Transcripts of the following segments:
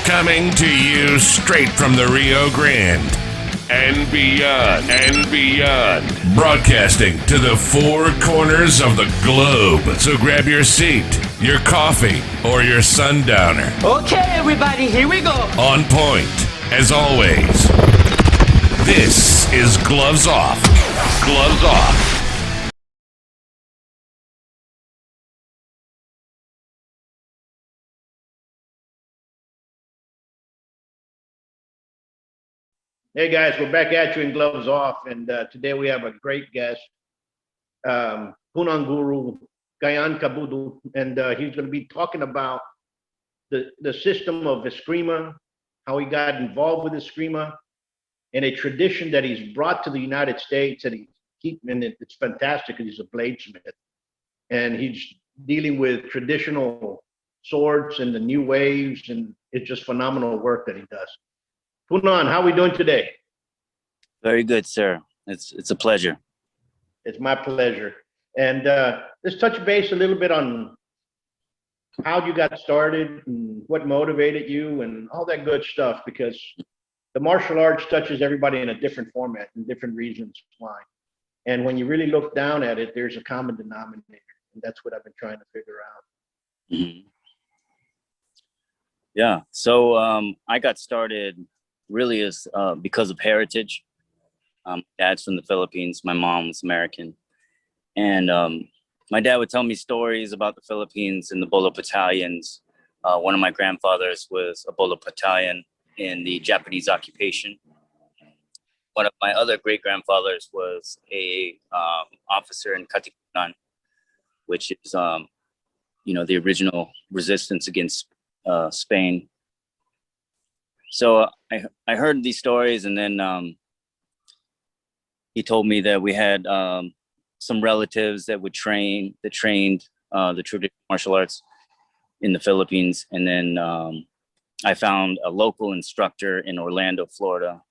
Coming to you straight from the Rio Grande and beyond, broadcasting to the four corners of the globe. So grab your seat, your coffee, or your sundowner. Okay, everybody, here we go. On point, as always. This is Gloves Off. Gloves Off. Hey guys, we're back at you in Gloves Off, and today we have a great guest, Guro Kayan Cajudo, and he's going to be talking about the system of Eskrima, how he got involved with Eskrima, and a tradition that he's brought to the United States, and it's fantastic because he's a bladesmith, and he's dealing with traditional swords and the new waves, and it's just phenomenal work that he does. Punan, how are we doing today? Very good, sir. It's a pleasure. It's my pleasure. And let's touch base a little bit on how you got started and what motivated you and all that good stuff, because the martial arts touches everybody in a different format and different reasons why. And when you really look down at it, there's a common denominator. And that's what I've been trying to figure out. Mm-hmm. Yeah. So I got started really is because of heritage. Dad's from the Philippines. My mom's American. And my dad would tell me stories about the Philippines and the Bolo battalions. One of my grandfathers was a Bolo battalion in the Japanese occupation. One of my other great-grandfathers was a officer in Katipunan, which is, the original resistance against Spain. So I heard these stories, and then he told me that we had some relatives that trained the traditional martial arts in the Philippines. And then I found a local instructor in Orlando, Florida,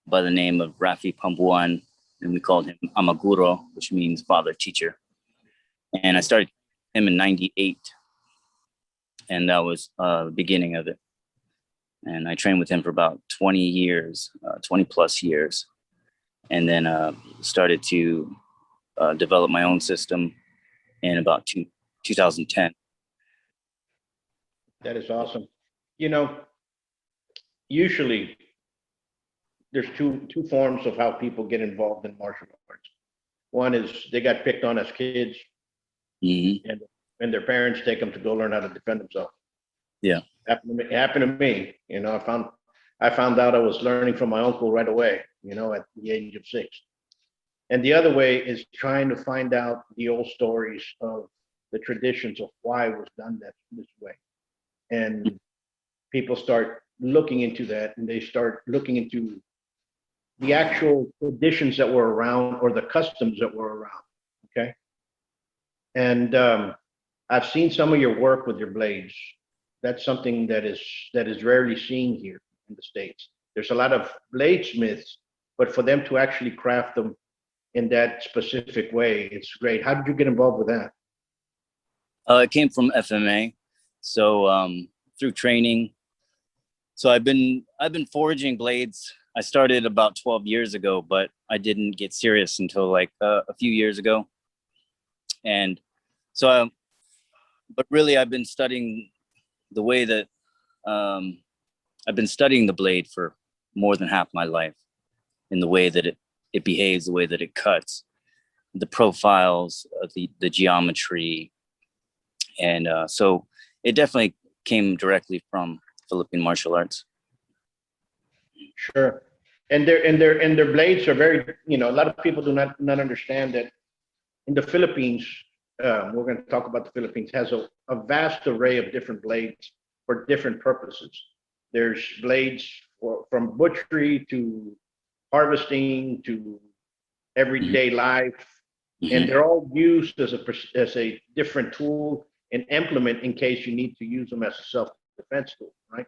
by the name of Rafi Pambuan, and we called him Amaguro, which means father teacher. And I started him in '98, and that was the beginning of it. And I trained with him for about 20 years, 20 plus years. And then started to develop my own system in about 2010. That is awesome. Usually there's two forms of how people get involved in martial arts. One is they got picked on as kids, mm-hmm. and their parents take them to go learn how to defend themselves. Yeah. It happened to me. I found out I was learning from my uncle right away, at the age of 6. And the other way is trying to find out the old stories of the traditions of why it was done this way. And people start looking into that, and they start looking into the actual traditions that were around or the customs that were around. Okay. And I've seen some of your work with your blades. That's something that is rarely seen here in the States. There's a lot of bladesmiths, but for them to actually craft them in that specific way, it's great. How did you get involved with that? It came from FMA, so through training. So I've been forging blades. I started about 12 years ago, but I didn't get serious until like a few years ago. And so, but really, I've been studying the way that I've been studying the blade for more than half my life, in the way that it behaves, the way that it cuts, the profiles, the geometry. And so it definitely came directly from Philippine martial arts. Sure. And their blades are very, a lot of people do not understand that in the Philippines, we're going to talk about the Philippines, has a vast array of different blades for different purposes. There's blades from butchery to harvesting to everyday life, and they're all used as a different tool and implement in case you need to use them as a self-defense tool, right?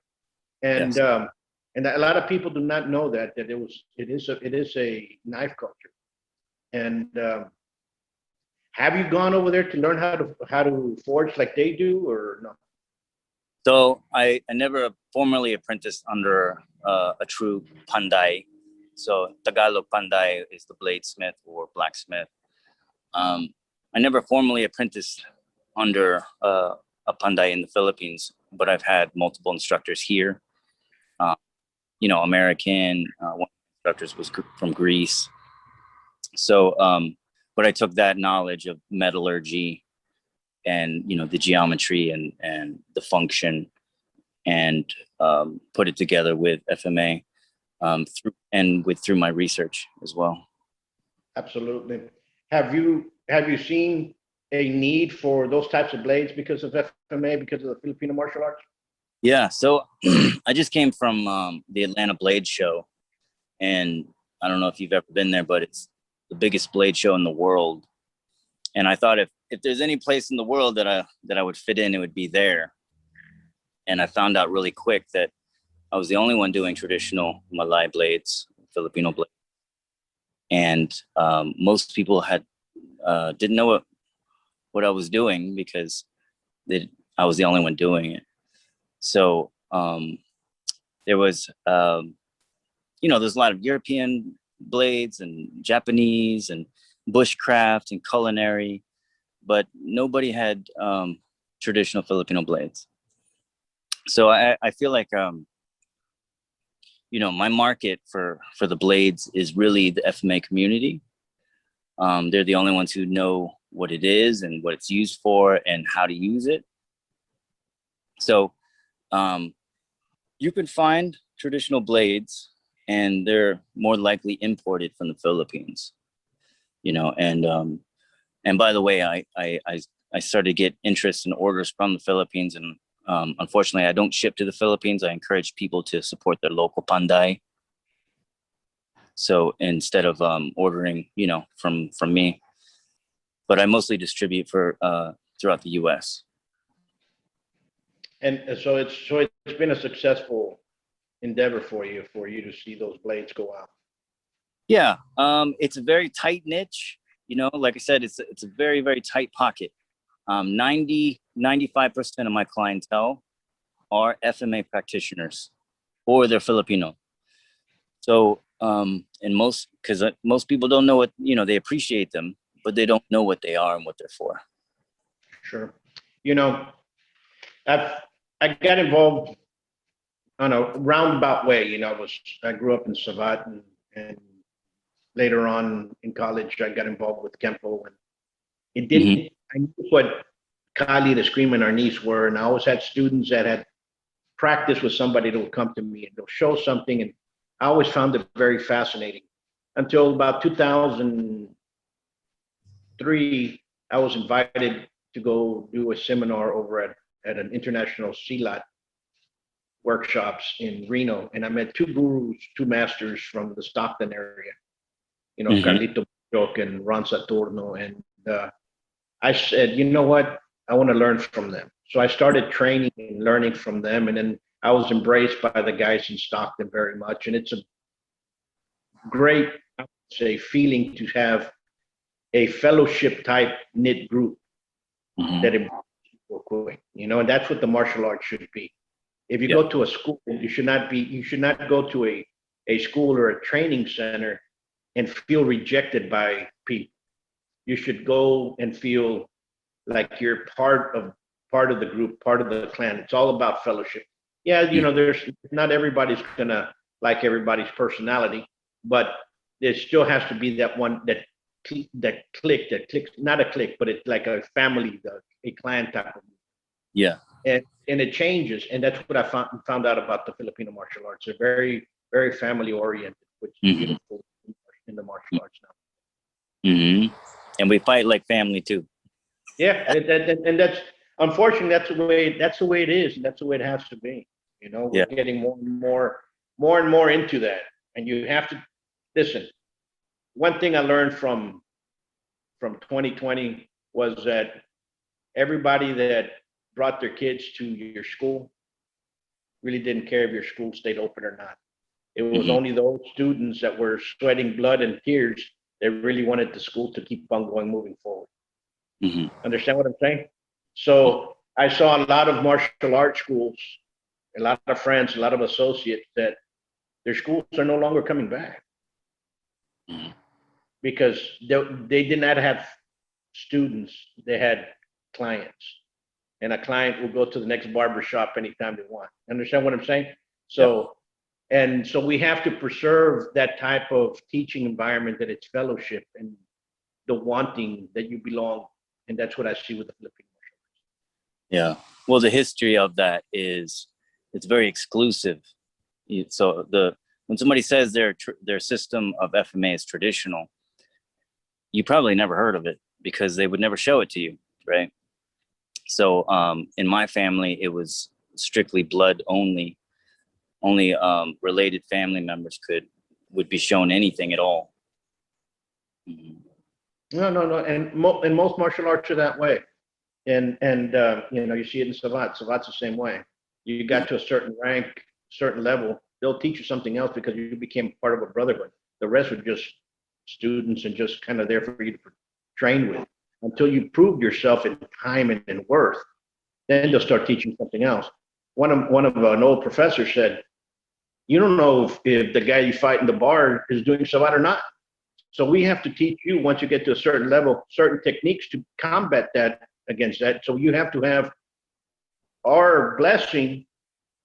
And yes. And a lot of people do not know that it is a knife culture. And have you gone over there to learn how to forge like they do, or no? So I never formally apprenticed under a true panday. So Tagalog panday is the bladesmith or blacksmith. I never formally apprenticed under a panday in the Philippines, but I've had multiple instructors here. American, one of the instructors was from Greece. So, but I took that knowledge of metallurgy and, the geometry and the function and put it together with FMA through my research as well. Absolutely. Have you seen a need for those types of blades because of FMA, because of the Filipino martial arts? Yeah. So I just came from the Atlanta Blade Show, and I don't know if you've ever been there, but it's the biggest blade show in the world. And I thought if there's any place in the world that I would fit in, it would be there. And I found out really quick that I was the only one doing traditional Malay blades, Filipino blades. And most people didn't know what I was doing because I was the only one doing it. So there was, there's a lot of European blades and Japanese and bushcraft and culinary, but nobody had traditional Filipino blades. So I feel like, my market for the blades is really the FMA community. They're the only ones who know what it is and what it's used for and how to use it. So you can find traditional blades, and they're more likely imported from the Philippines, and by the way, I started to get interest in orders from the Philippines, and unfortunately I don't ship to the Philippines. I encourage people to support their local panday. So instead of ordering, from me, but I mostly distribute for throughout the US. And so it's been a successful endeavor for you to see those blades go out. Yeah, it's a very tight niche. Like I said, it's a very, very tight pocket. 95% of my clientele are FMA practitioners, or they're Filipino. So, because most people don't know what, they appreciate them, but they don't know what they are and what they're for. Sure. I got involved on a roundabout way. I grew up in Savat, and later on in college, I got involved with Kempo, and it didn't, I knew what Kali, the scream in our knees were. And I always had students that had practiced with somebody that would come to me and they'll show something. And I always found it very fascinating until about 2003, I was invited to go do a seminar over at an international silat workshops in Reno. And I met two gurus, two masters from the Stockton area, Carlito Buitrón and Ron Saturno. And I said, you know what? I want to learn from them. So I started training and learning from them. And then I was embraced by the guys in Stockton very much. And it's a great, I would say, feeling to have a fellowship type knit group that embraces people quick, and that's what the martial arts should be. If you go to a school, you should not go to a school or a training center and feel rejected by people. You should go and feel like you're part of the group, part of the clan. It's all about fellowship. Yeah, there's not everybody's gonna like everybody's personality, but there still has to be that one that clicks, not a click, but it's like a family, a clan type of. Yeah. And it changes, and that's what I found out about the Filipino martial arts. They're very, very family oriented, which is beautiful in the martial arts now. And we fight like family too. Yeah, and that's unfortunately that's the way it is, and that's the way it has to be. We're getting more and more into that, and you have to listen. One thing I learned from 2020 was that everybody that brought their kids to your school really didn't care if your school stayed open or not. It was only those students that were sweating blood and tears that really wanted the school to keep on moving forward. Understand what I'm saying? So I saw a lot of martial arts schools, a lot of friends, a lot of associates that their schools are no longer coming back because they did not have students, they had clients. And a client will go to the next barber shop anytime they want. Understand what I'm saying? So, and so we have to preserve that type of teaching environment, that it's fellowship and the wanting that you belong. And that's what I see with the Filipino. Yeah. Well, the history of that is it's very exclusive. So when somebody says their system of FMA is traditional, you probably never heard of it because they would never show it to you, right? So in my family, it was strictly blood only. Only related family members would be shown anything at all. No. And most martial arts are that way. And you see it in Savate. Savate's the same way. You got to a certain rank, certain level, they'll teach you something else because you became part of a brotherhood. The rest were just students and just kind of there for you to train with until you proved yourself in time and in worth. Then they'll start teaching something else. One of an old professor said, "You don't know if the guy you fight in the bar is doing Savate or not. So we have to teach you once you get to a certain level, certain techniques to combat that against that. So you have to have our blessing,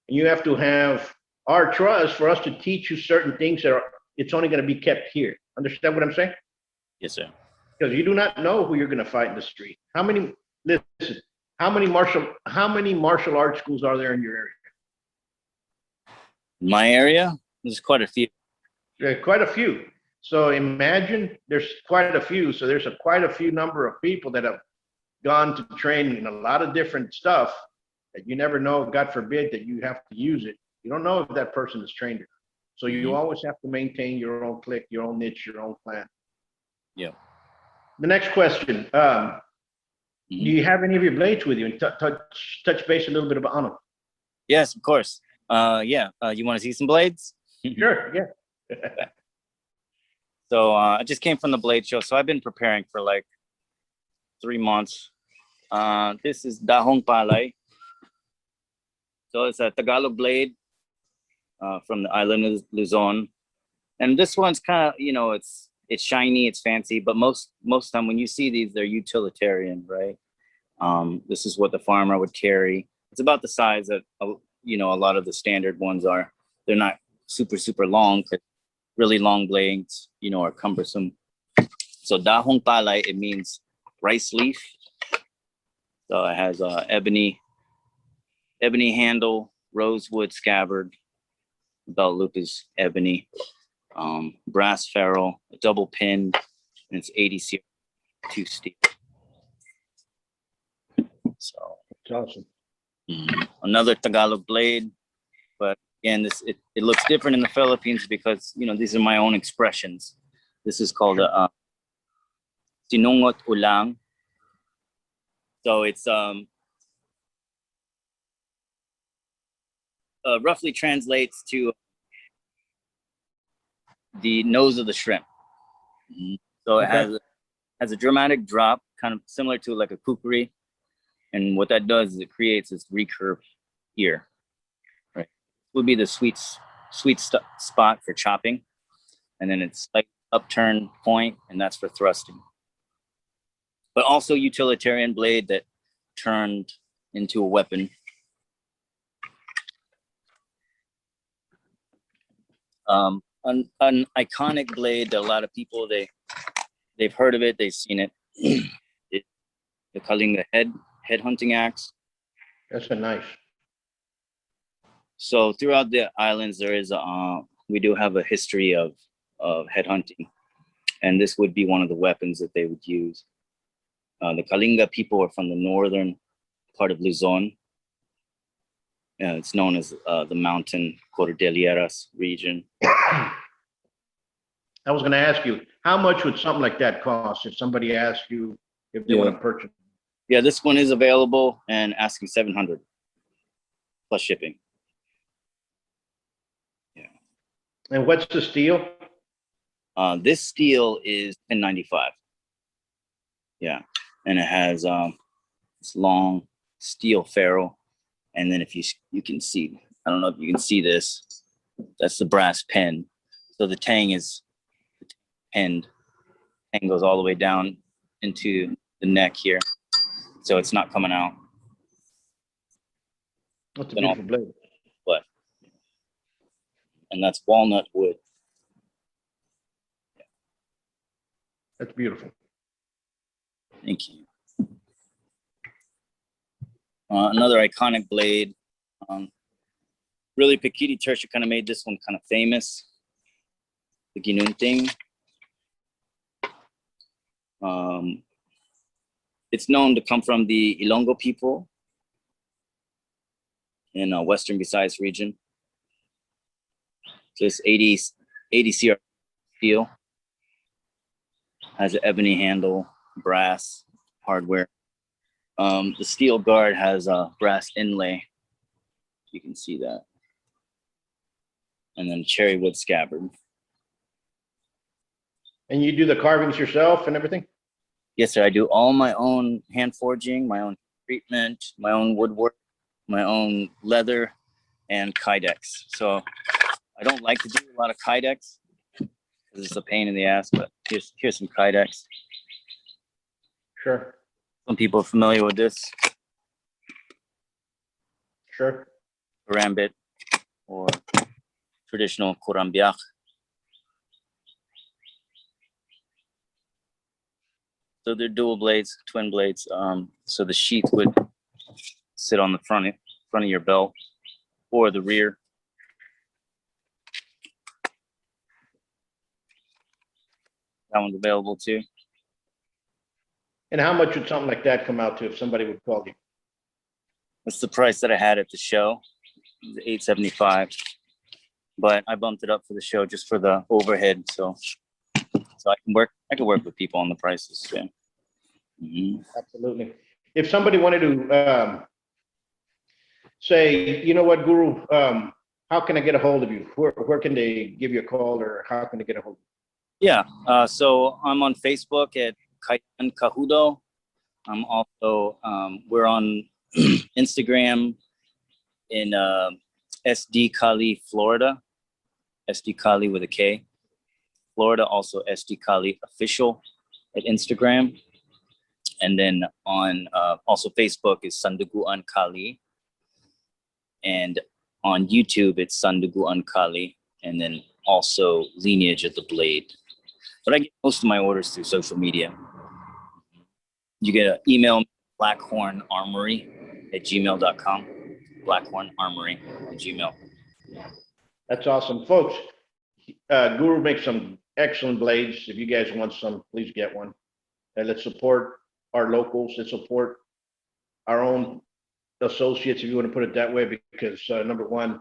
and you have to have our trust for us to teach you certain things that it's only going to be kept here." Understand what I'm saying? Yes, sir. Because you do not know who you're going to fight in the street. How many martial arts schools are there in your area? My area, there's quite a few. There are quite a few. So imagine there's quite a few. So there's quite a few number of people that have gone to train in a lot of different stuff that you never know, God forbid, that you have to use it. You don't know if that person is trained or not. So you always have to maintain your own clique, your own niche, your own clan. Yeah. The next question, do you have any of your blades with you? And touch base a little bit about on them. Yes, of course. You want to see some blades? Sure, yeah. So I just came from the blade show. So I've been preparing for like 3 months. This is Dahong Palay. So it's a Tagalog blade from the island of Luzon. And this one's kind of, it's shiny, it's fancy, but most time when you see these, they're utilitarian, right? This is what the farmer would carry. It's about the size that, a lot of the standard ones are. They're not super, super long, but really long blades, are cumbersome. So Dahong Palay, it means rice leaf. So it has ebony handle, rosewood scabbard, belt loop is ebony, brass ferrule, a double pin, and it's 80 2 steel. So it's awesome. Another Tagalog blade, but again, it looks different in the Philippines because these are my own expressions. This is called a sinungot ulang. So it's roughly translates to the nose of the shrimp. So it has a dramatic drop, kind of similar to like a kukri. And what that does is it creates this recurve ear. Right, would be the sweet spot for chopping, and then it's like upturned point, and that's for thrusting. But also utilitarian blade that turned into a weapon. An iconic blade that a lot of people they've heard of it, they've seen it. The Kalinga head hunting axe. That's a nice. So throughout the islands, there is we do have a history of head hunting, and this would be one of the weapons that they would use. The Kalinga people are from the northern part of Luzon. It's known as the mountain Cordilleras region. I was going to ask you, how much would something like that cost if somebody asked you if they want to purchase? Yeah, this one is available and asking $700 plus shipping. Yeah. And what's the steel? This steel is 1095. Yeah, and it has it's long steel ferrule. And then if you can see, I don't know if you can see this, that's the brass pen. So the tang is pinned, tang goes all the way down into the neck here. So it's not coming out. That's a beautiful blade. But, and that's walnut wood. That's beautiful. Thank you. Another iconic blade. Really, Pikiti Tertia kind of made this one kind of famous. The Ginunting. It's known to come from the Ilongo people in Western Visayas region. So it's 80 CR steel. Has an ebony handle, brass hardware. The steel guard has a brass inlay. You can see that. And then cherry wood scabbard. And you do the carvings yourself and everything? Yes, sir. I do all my own hand forging, my own treatment, my own woodwork, my own leather, and kydex. So I don't like to do a lot of kydex because it's a pain in the ass, but here's some kydex. Sure. Some people are familiar with this. Sure. Karambit or traditional kurambiak. So they're dual blades, twin blades. So the sheath would sit on the front of your belt or the rear. That one's available too. And how much would something like that come out to if somebody would call you? That's the price that I had at the show, $875. But I bumped it up for the show just for the overhead, so I can work with people on the prices. Yeah. Mm-hmm. Absolutely. If somebody wanted to say, you know what, Guru, how can I get a hold of you? Where can they give you a call, or how can they get a hold of you? Yeah, so I'm on Facebook at Kayan Cajudo. I'm also, we're on Instagram in SD Cali, Florida. SD Cali with a K. Florida, also SD Cali official at Instagram. And then on also Facebook is Sanduguan Kali. And on YouTube, it's Sanduguan Kali. And then also Lineage of the Blade. But I get most of my orders through social media. You get an email, blackhornarmory@gmail.com. Blackhornarmory@gmail. That's awesome. Folks, Guru makes some excellent blades. If you guys want some, please get one. And let's support our locals. Let's support our own associates, if you want to put it that way, because number one,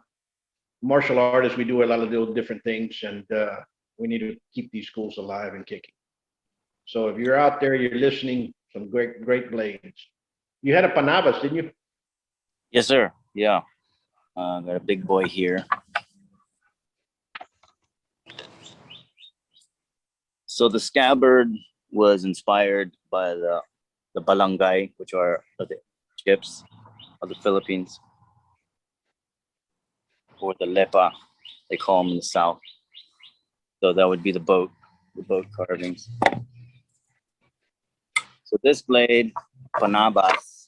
martial artists, we do a lot of little different things, and we need to keep these schools alive and kicking. So if you're out there, you're listening, some great blades. You had a Panavas, didn't you? Yes, sir. Yeah. Got a big boy here. So the scabbard was inspired by the balangay, which are the ships of the Philippines, or the lepa, they call them in the South. So that would be the boat carvings. So this blade, panabas,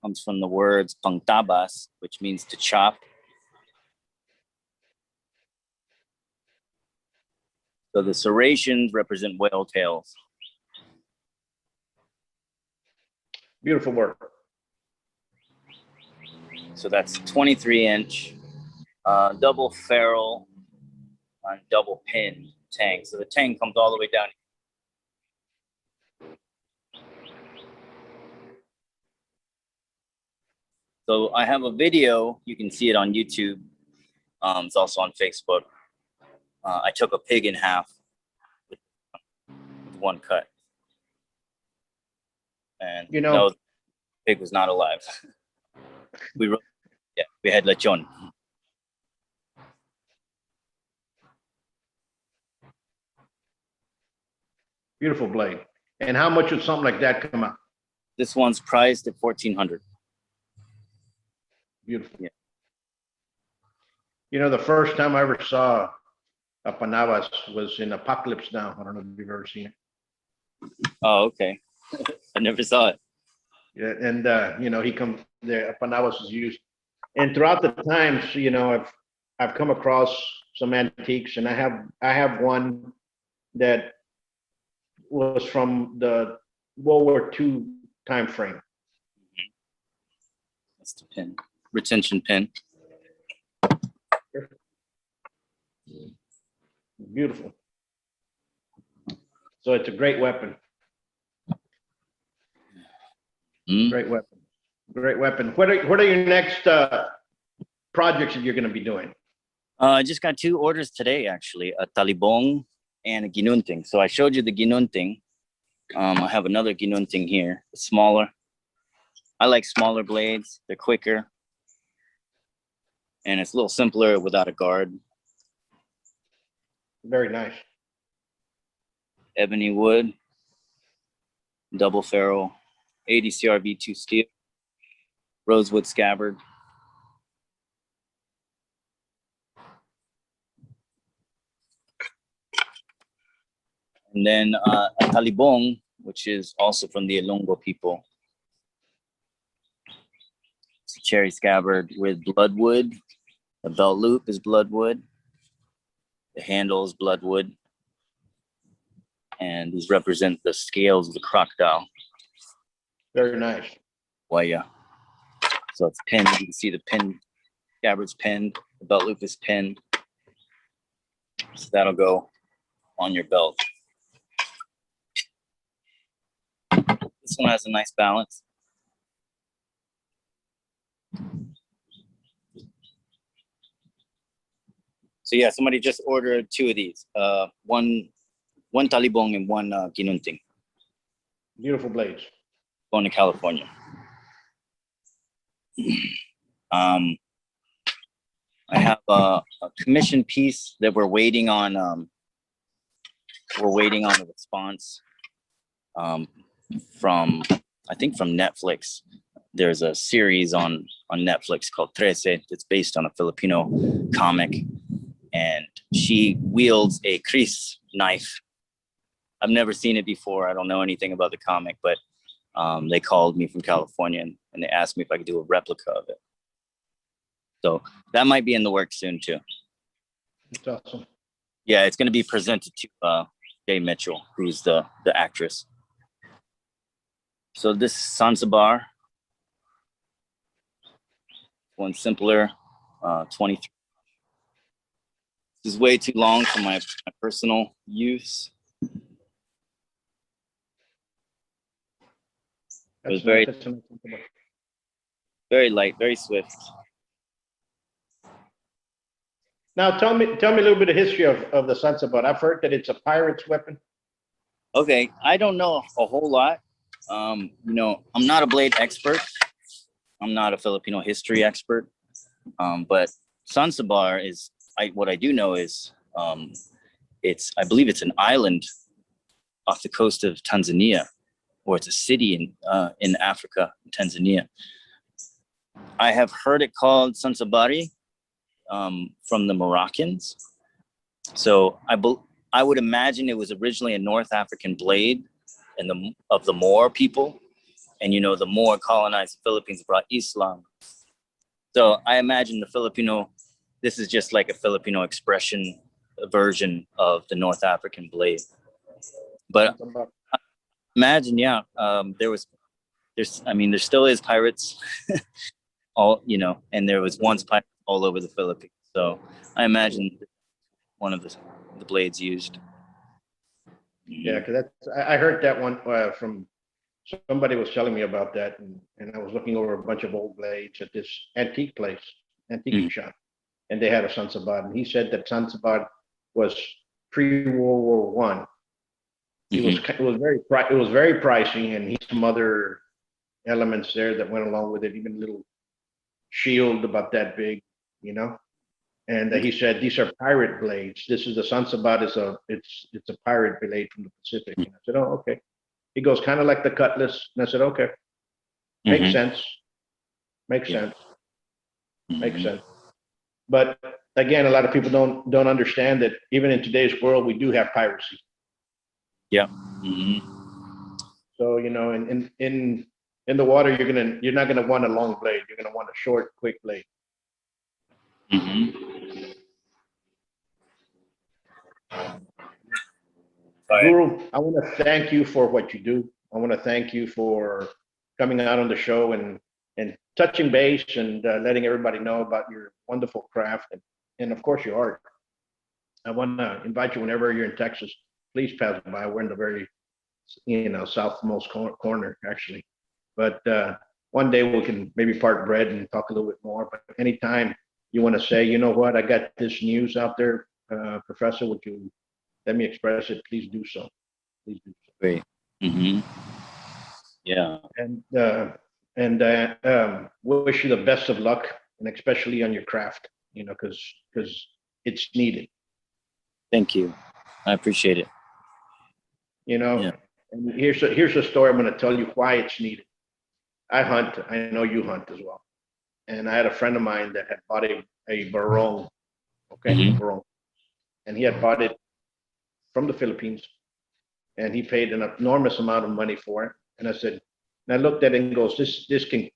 comes from the words pangtabas, which means to chop. So the serrations represent whale tails. Beautiful work. So that's 23-inch, double ferrule on double pin tang. So the tang comes all the way down. So I have a video, you can see it on YouTube. It's also on Facebook. I took a pig in half with one cut. And You know, no, the pig was not alive. we had lechon. beautiful blade. And how much would something like that come out? This one's priced at 1,400. Beautiful. Yeah. You know, the first time I ever saw a Panavas was in Apocalypse Now. I don't know if you've ever seen it. Oh, okay. I never saw it. Yeah, and you know, the Panavas is used, and throughout the times, you know, I've come across some antiques, and I have one that was from the World War II time frame. That's the pin, retention pin. Beautiful. So it's a great weapon. Mm. Great weapon. Great weapon. What are your next projects that you're going to be doing? I just got 2 orders today, actually, a talibong and a ginunting. So I showed you the ginunting. I have another ginunting here, smaller. I like smaller blades. They're quicker. And it's a little simpler without a guard. Very nice. Ebony wood, double ferrule, 80 CRV2 steel, rosewood scabbard. And then a talibong, which is also from the Ilonggo people. It's a cherry scabbard with bloodwood. The belt loop is bloodwood. The handle is bloodwood. And these represent the scales of the crocodile. Very nice. Well, yeah. So it's pinned. You can see the pin, scabbard's pinned. The belt loop is pinned. So that'll go on your belt. This one has a nice balance. So yeah, somebody just ordered 2 of these. One talibong and one ginunting. Beautiful blades. Going to California. I have a commission piece that we're waiting on. We're waiting on a response from, I think, from Netflix. There's a series on Netflix called Trece. It's based on a Filipino comic, and she wields a kris knife. I've never seen it before. I don't know anything about the comic, but they called me from California and they asked me if I could do a replica of it. So that might be in the works soon too. That's awesome. Yeah, it's going to be presented to Jay Mitchell, who's the actress. So this Sansabar, one simpler, 23. This is way too long for my personal use. It was very, very light, very swift. Now tell me a little bit of history of the Sansabat. I've heard that it's a pirate's weapon. Okay, I don't know a whole lot. You know, I'm not a blade expert. I'm not a Filipino history expert. But Sansabar is, what I do know is, I believe it's an island off the coast of Tanzania, or it's a city in Africa, Tanzania. I have heard it called Sansabari from the Moroccans. So I would imagine it was originally a North African blade of the Moor people. And, you know, the Moor colonized the Philippines, brought Islam. So I imagine this is just like a Filipino expression version of the North African blade. But imagine, yeah, there still is pirates, and there was once pirates all over the Philippines. So I imagine one of the blades used. Yeah, because I heard that one from somebody was telling me about that, and I was looking over a bunch of old blades at this antique shop, and they had a Sansabat, and he said that Sansabat was pre-World War One. It was very pricey, and he had some other elements there that went along with it, even a little shield about that big, you know. And he said these are pirate blades. This is the Sansabat it's a pirate blade from the Pacific. And I said, oh, okay. He goes kind of like the cutlass, and I said, okay. Makes Mhm. sense. Makes Yeah. sense. Makes Mhm. sense. But again, a lot of people don't understand that even in today's world, we do have piracy. Yeah. Mhm. So in the water, you're not gonna want a long blade. You're gonna want a short, quick blade. Mhm. Right. Guru, I want to thank you for what you do. I want to thank you for coming out on the show and touching base and letting everybody know about your wonderful craft and of course your art. I want to invite you whenever you're in Texas. Please pass by. We're in the very southmost corner actually, but one day we can maybe part bread and talk a little bit more. But anytime you want to say, you know what, I got this news out there, Professor, would you let me express it? Please do so. Please do so. Great. Mhm. Yeah. And wish you the best of luck, and especially on your craft. Because it's needed. Thank you. I appreciate it. Yeah. And here's a story I'm going to tell you why it's needed. I hunt. I know you hunt as well. And I had a friend of mine that had bought a barong, okay, a Mhm. barong, and he had bought it from the Philippines, and he paid an enormous amount of money for it. And I looked at it and goes, this can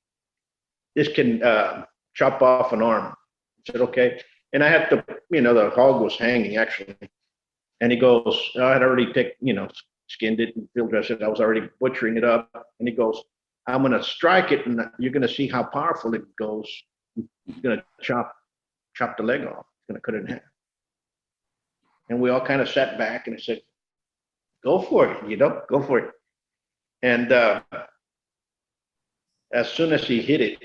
chop off an arm. I said, okay. And I had to, the hog was hanging actually. And he goes, I had already skinned it and field dressed it. I was already butchering it up. And he goes, I'm going to strike it and you're going to see how powerful it goes. He's going to chop the leg off. He's going to cut it in half. And we all kind of sat back and I said, go for it, go for it. And as soon as he hit it,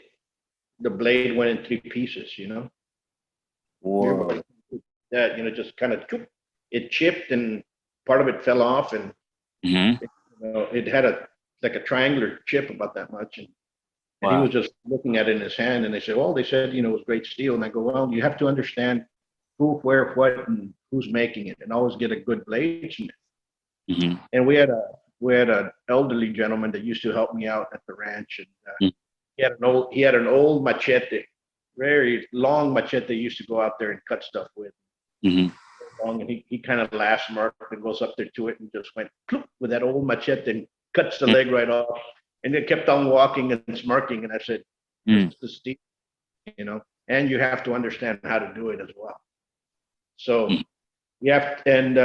the blade went in three pieces. Whoa. That, just kind of, it chipped and part of it fell off and Mhm. it had like a triangular chip about that much. And he Wow. was just looking at it in his hand and they said, it was great steel. And I go, well, you have to understand who, where, what, and who's making it and always get a good bladesmith. Mhm. And we had an elderly gentleman that used to help me out at the ranch. And Mm. he had an old machete, very long machete he used to go out there and cut stuff with. Mhm. Long, and he kind of laughs, smirked, and goes up there to it and just went with that old machete and cuts the leg right off. And then kept on walking and smirking. And I said, "This Mm. is the steel, and you have to understand how to do it as well." So Mm. you have, and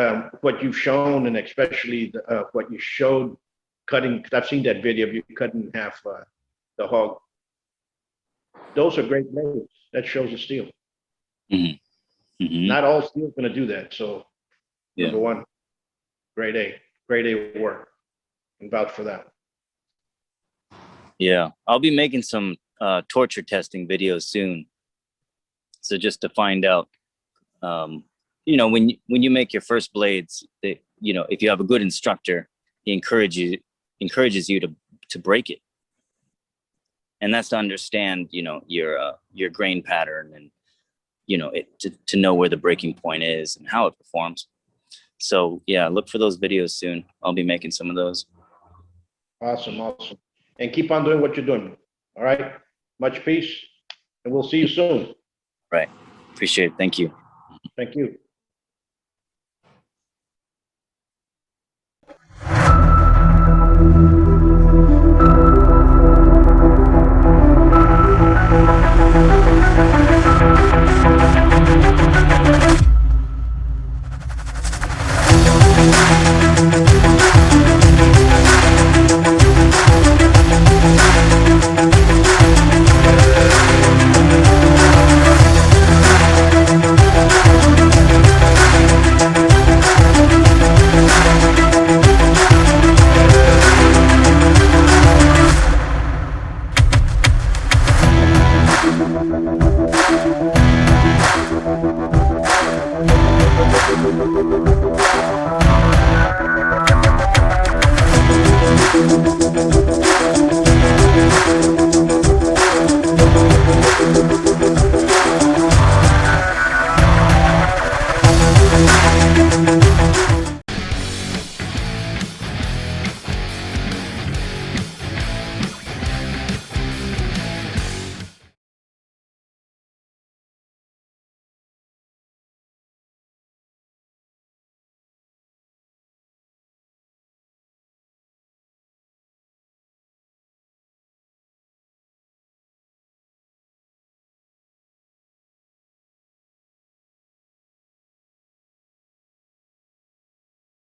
what you've shown, and especially what you showed cutting, because I've seen that video of you cutting in half the hog. Those are great blades. That shows the steel. Mhm. Mhm. Not all steel is going to do that. So Yeah. number one, grade A work, and vouch for that. Yeah. I'll be making some torture testing videos soon. So just to find out, when you make your first blades, if you have a good instructor, he encourages you to break it, and that's to understand, your grain pattern and to know where the breaking point is and how it performs. So yeah, look for those videos soon. I'll be making some of those. Awesome. And keep on doing what you're doing. All right. Much peace, and we'll see you soon. Right. Appreciate it. Thank you. Thank you.